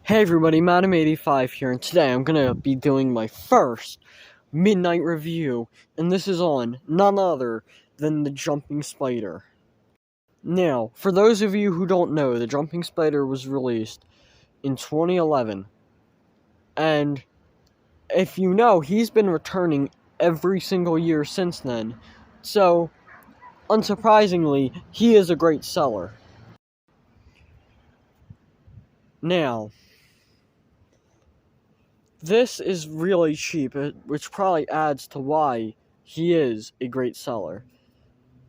Hey everybody, Madam85 here, and today I'm gonna be doing my first midnight review, and this is on none other than the Jumping Spider. Now, for those of you who don't know, the Jumping Spider was released in 2011, and if you know, he's been returning every single year since then, so, unsurprisingly, he is a great seller. Now, this is really cheap, which probably adds to why he is a great seller.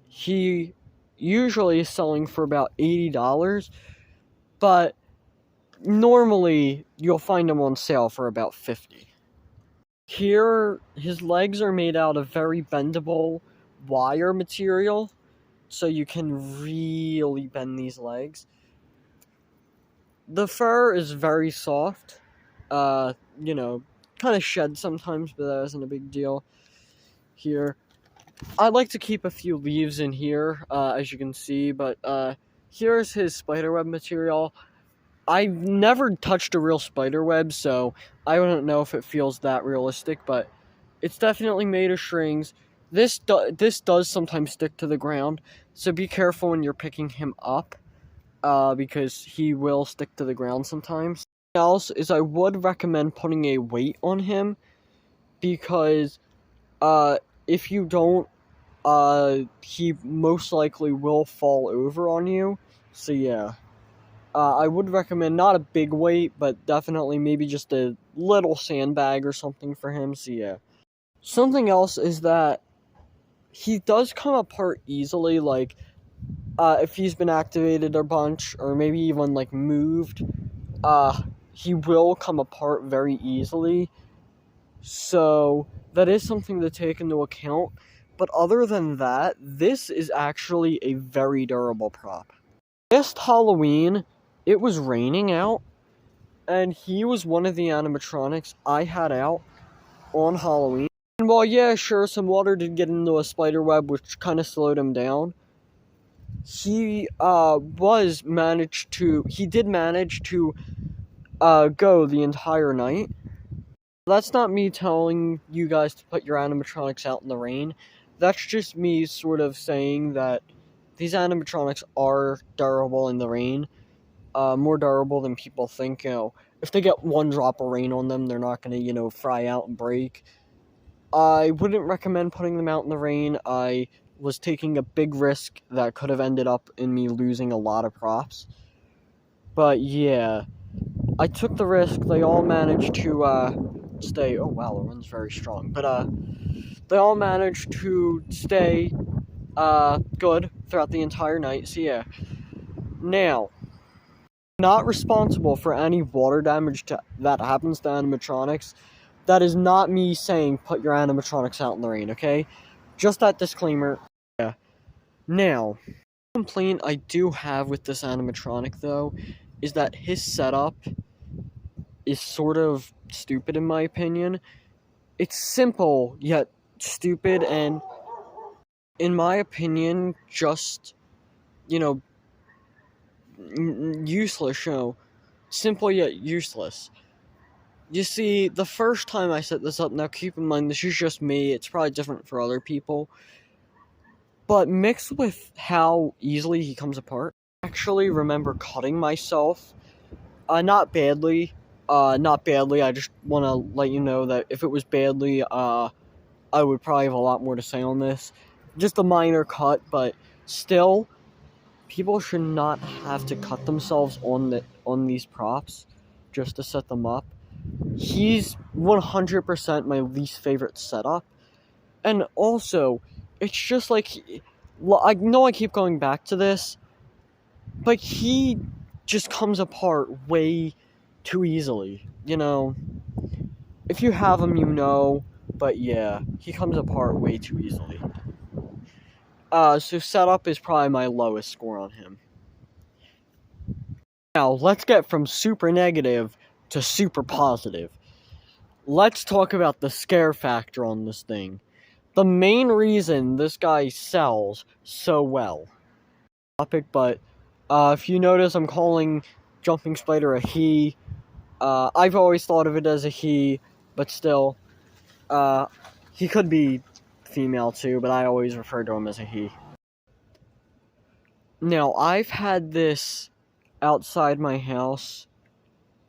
He usually is selling for about $80, but normally you'll find him on sale for about $50. Here, his legs are made out of very bendable wire material, so you can really bend these legs. The fur is very soft. Kind of shed sometimes, but that isn't a big deal. Here, I like to keep a few leaves in here, as you can see, but here's his spiderweb material. I've never touched a real spiderweb, so I don't know if it feels that realistic, but it's definitely made of strings. This does sometimes stick to the ground, so be careful when you're picking him up, because he will stick to the ground sometimes. Else is I would recommend putting a weight on him, because if you don't, he most likely will fall over on you. So yeah, I would recommend not a big weight, but definitely maybe just a little sandbag or something for him. So yeah. Something else is that he does come apart easily, like if he's been activated a bunch or maybe even like moved, he will come apart very easily. So that is something to take into account. But other than that, this is actually a very durable prop. Last Halloween, it was raining out, and he was one of the animatronics I had out on Halloween. And while, yeah, sure, some water did get into a spider web, which kind of slowed him down, he did manage to go the entire night. That's not me telling you guys to put your animatronics out in the rain. That's just me sort of saying that these animatronics are durable in the rain. More durable than people think. If they get one drop of rain on them, they're not going to, fry out and break. I wouldn't recommend putting them out in the rain. I was taking a big risk that could have ended up in me losing a lot of props. But yeah, I took the risk. They all managed to stay. Oh wow, the wind's very strong. But they all managed to stay good throughout the entire night. So yeah. Now, not responsible for any water damage that happens to animatronics. That is not me saying put your animatronics out in the rain, okay? Just that disclaimer. Yeah. Now, the complaint I do have with this animatronic, though, is that his setup is sort of stupid in my opinion. It's simple, yet stupid, and in my opinion, just, useless, simple yet useless. You see, the first time I set this up, now keep in mind, this is just me, it's probably different for other people, but mixed with how easily he comes apart, I actually remember cutting myself, not badly, I just want to let you know that if it was badly, I would probably have a lot more to say on this, just a minor cut, but still, people should not have to cut themselves on these props, just to set them up. He's 100% my least favorite setup. And also, it's just like, I know I keep going back to this, but he just comes apart way too easily. If you have him, but yeah, he comes apart way too easily. So setup is probably my lowest score on him. Now, let's get from super negative to super positive. Let's talk about the scare factor on this thing. The main reason this guy sells so well. But if you notice, I'm calling Jumping Spider a he. I've always thought of it as a he, but still, he could be female too, but I always refer to him as a he. Now, I've had this outside my house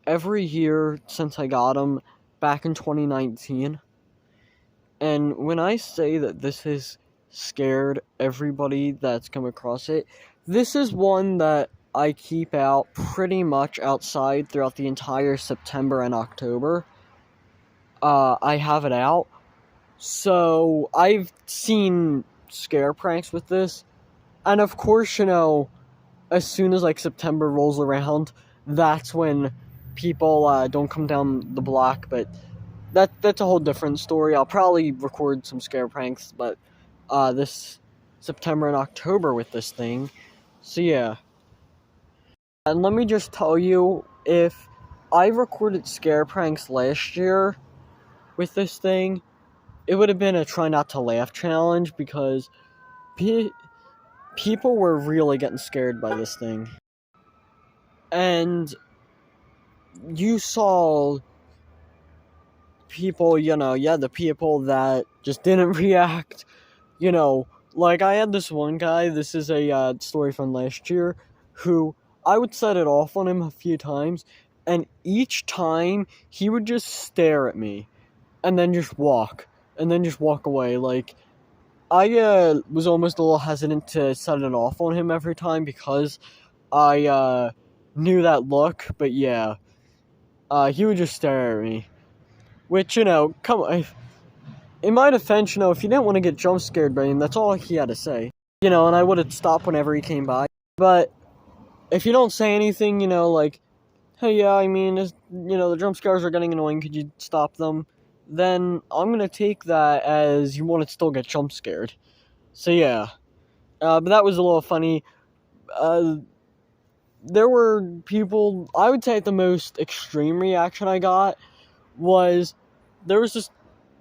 every year since I got him back in 2019. And when I say that this has scared everybody that's come across it, this is one that I keep out pretty much outside throughout the entire September and October. I have it out. So I've seen scare pranks with this. And of course, as soon as like September rolls around, that's when people don't come down the block. But that's a whole different story. I'll probably record some scare pranks, but this September and October with this thing. So yeah. And let me just tell you, if I recorded scare pranks last year with this thing, it would have been a try not to laugh challenge because people were really getting scared by this thing. And you saw people, the people that just didn't react. Like I had this one guy, this is a story from last year, who I would set it off on him a few times, and each time he would just stare at me and then just walk away. Like, I was almost a little hesitant to set it off on him every time because I knew that look, but yeah, he would just stare at me. Which, come on, in my defense, if you didn't want to get jump scared by him, that's all he had to say. And I would have stopped whenever he came by. But if you don't say anything, like, hey, yeah, I mean, the jump scares are getting annoying, could you stop them? Then I'm going to take that as you want to still get jump scared. So yeah. But that was a little funny. There were people, I would say the most extreme reaction I got was, there was this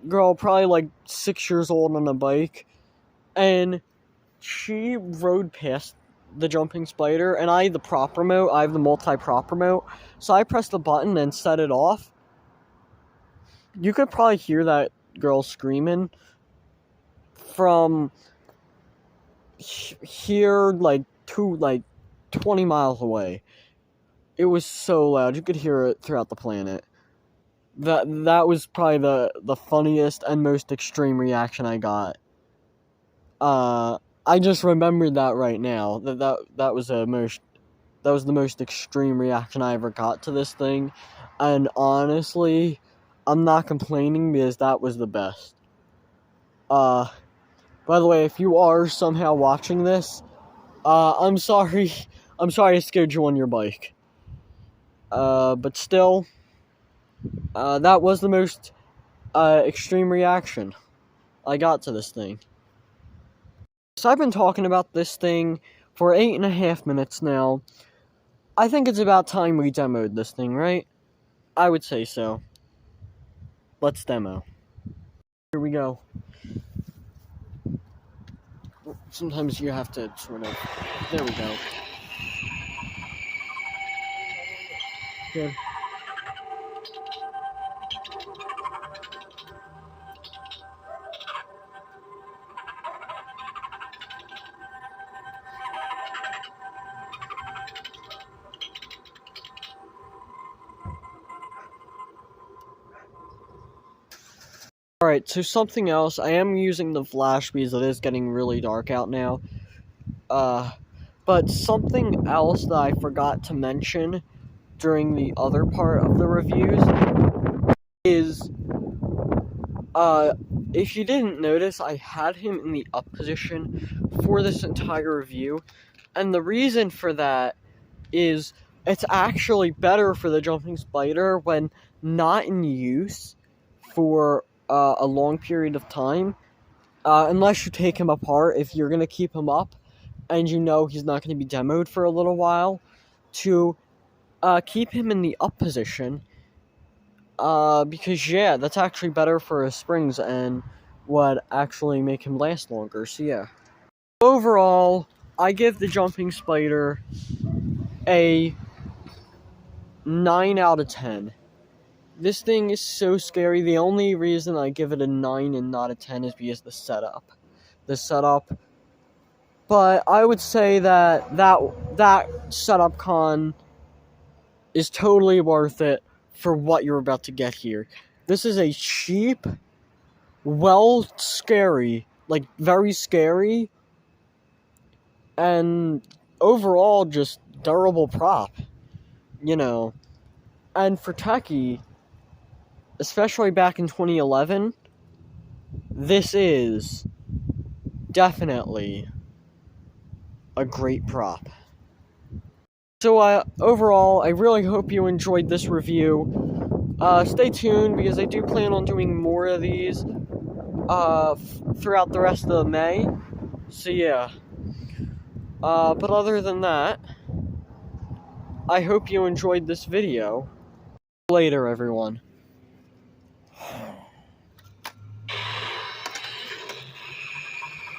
girl, probably like 6 years old, on a bike, and she rode past the jumping spider, and I have the prop remote, I have the multi-prop remote, so I pressed the button and set it off. You could probably hear that girl screaming from here, like 20 miles away. It was so loud, you could hear it throughout the planet. That was probably the funniest and most extreme reaction I got. I just remembered that right now. That was the most extreme reaction I ever got to this thing, and honestly, I'm not complaining because that was the best. By the way, if you are somehow watching this, I'm sorry. I'm sorry I scared you on your bike. But still, that was the most extreme reaction I got to this thing. So I've been talking about this thing for 8.5 minutes now. I think it's about time we demoed this thing, right? I would say so. Let's demo. Here we go. Sometimes you have to sort of... There we go. Good. Alright, so something else. I am using the flash because it is getting really dark out now. But something else that I forgot to mention during the other part of the reviews is, if you didn't notice, I had him in the up position for this entire review. And the reason for that is it's actually better for the jumping spider when not in use for a long period of time, unless you take him apart. If you're going to keep him up and he's not going to be demoed for a little while, to keep him in the up position, because yeah, that's actually better for his springs and would actually make him last longer. So yeah, overall I give the jumping spider a 9 out of 10. This thing is so scary. The only reason I give it a 9 and not a 10 is because the setup. But I would say that setup con is totally worth it for what you're about to get here. This is a cheap, scary, like very scary, and overall just durable prop, you know. And for techie, especially back in 2011, this is definitely a great prop. So overall, I really hope you enjoyed this review. Stay tuned because I do plan on doing more of these throughout the rest of May. So yeah. But other than that, I hope you enjoyed this video. Later, everyone.